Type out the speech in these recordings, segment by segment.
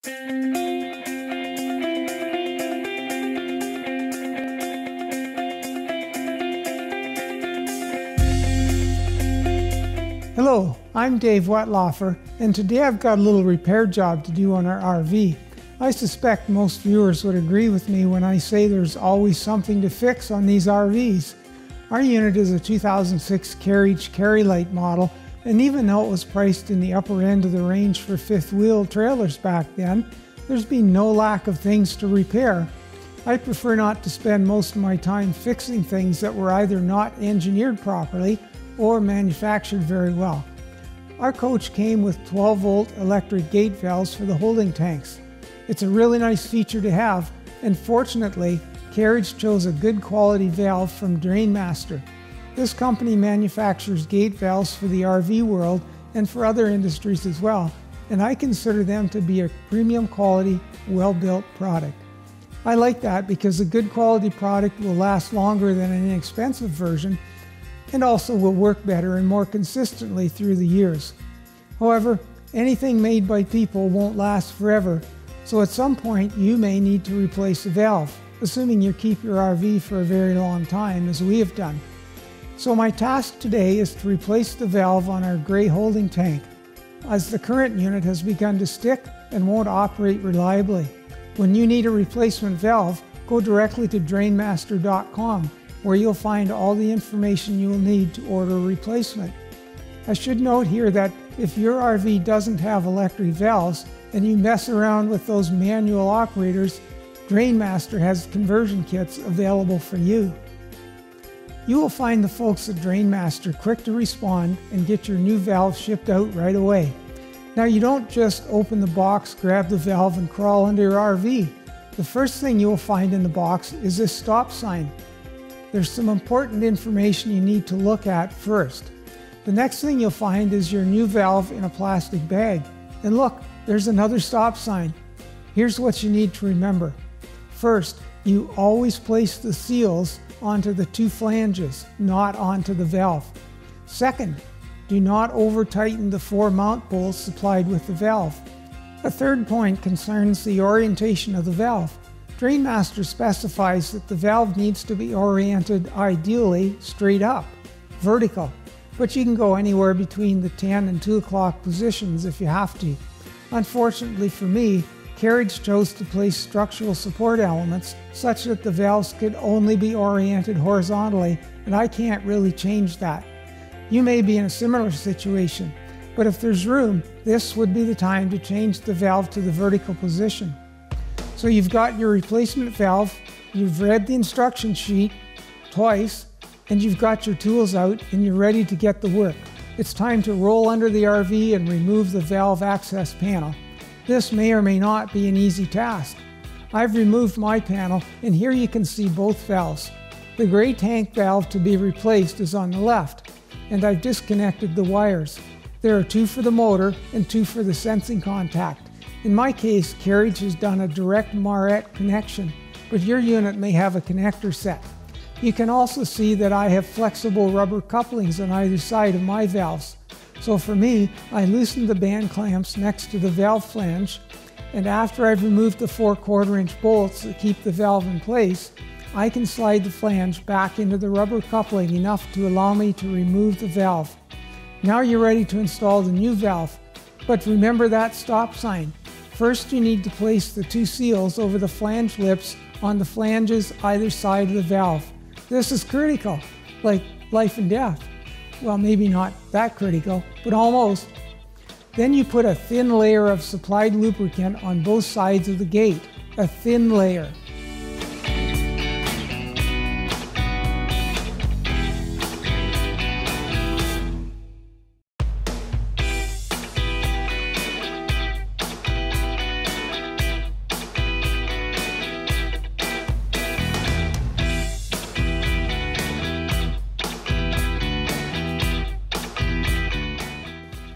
Hello, I'm Dave Wetlaufer, and today I've got a little repair job to do on our RV. I suspect most viewers would agree with me when I say there's always something to fix on these RVs. Our unit is a 2006 Carriage Carry-Lite model, and even though it was priced in the upper end of the range for fifth wheel trailers back then, there's been no lack of things to repair. I prefer not to spend most of my time fixing things that were either not engineered properly or manufactured very well. Our coach came with 12-volt electric gate valves for the holding tanks. It's a really nice feature to have, and fortunately, Carriage chose a good quality valve from Drainmaster. This company manufactures gate valves for the RV world and for other industries as well, and I consider them to be a premium quality, well-built product. I like that because a good quality product will last longer than an inexpensive version, and also will work better and more consistently through the years. However, anything made by people won't last forever, so at some point you may need to replace a valve, assuming you keep your RV for a very long time, as we have done. So my task today is to replace the valve on our gray holding tank, as the current unit has begun to stick and won't operate reliably. When you need a replacement valve, go directly to Drainmaster.com, where you'll find all the information you will need to order a replacement. I should note here that if your RV doesn't have electric valves and you mess around with those manual operators, Drainmaster has conversion kits available for you. You will find the folks at Drainmaster quick to respond and get your new valve shipped out right away. Now, you don't just open the box, grab the valve, and crawl under your RV. The first thing you will find in the box is this stop sign. There's some important information you need to look at first. The next thing you'll find is your new valve in a plastic bag. And look, there's another stop sign. Here's what you need to remember. First, you always place the seals onto the two flanges, not onto the valve. Second, do not over-tighten the 4 mount bolts supplied with the valve. A third point concerns the orientation of the valve. Drainmaster specifies that the valve needs to be oriented ideally straight up, vertical, but you can go anywhere between the 10 and 2 o'clock positions if you have to. Unfortunately for me, Carriage chose to place structural support elements such that the valves could only be oriented horizontally, and I can't really change that. You may be in a similar situation, but if there's room, this would be the time to change the valve to the vertical position. So you've got your replacement valve, you've read the instruction sheet twice, and you've got your tools out and you're ready to get the work. It's time to roll under the RV and remove the valve access panel. This may or may not be an easy task. I've removed my panel, and here you can see both valves. The gray tank valve to be replaced is on the left, and I've disconnected the wires. There are 2 for the motor and 2 for the sensing contact. In my case, Carriage has done a direct Marette connection, but your unit may have a connector set. You can also see that I have flexible rubber couplings on either side of my valves. So for me, I loosened the band clamps next to the valve flange, and after I've removed the 4 1/4-inch bolts that keep the valve in place, I can slide the flange back into the rubber coupling enough to allow me to remove the valve. Now you're ready to install the new valve, but remember that stop sign. First, you need to place the 2 seals over the flange lips on the flanges either side of the valve. This is critical, like life and death. Well, maybe not that critical, but almost. Then you put a thin layer of supplied lubricant on both sides of the gate, a thin layer.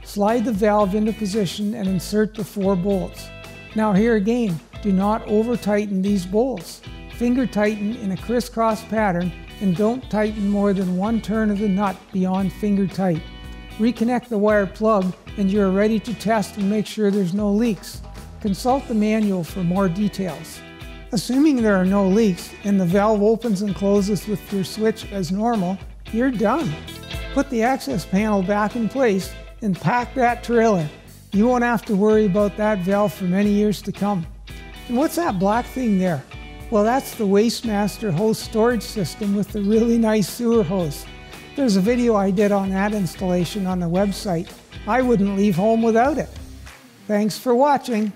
Slide the valve into position and insert the 4 bolts. Now here again, do not over tighten these bolts. Finger tighten in a crisscross pattern and don't tighten more than 1 turn of the nut beyond finger tight. Reconnect the wire plug and you are ready to test and make sure there's no leaks. Consult the manual for more details. Assuming there are no leaks and the valve opens and closes with your switch as normal, you're done. Put the access panel back in place and pack that trailer. You won't have to worry about that valve for many years to come. And what's that black thing there? Well, that's the Wastemaster hose storage system with the really nice sewer hose. There's a video I did on that installation on the website. I wouldn't leave home without it. Thanks for watching.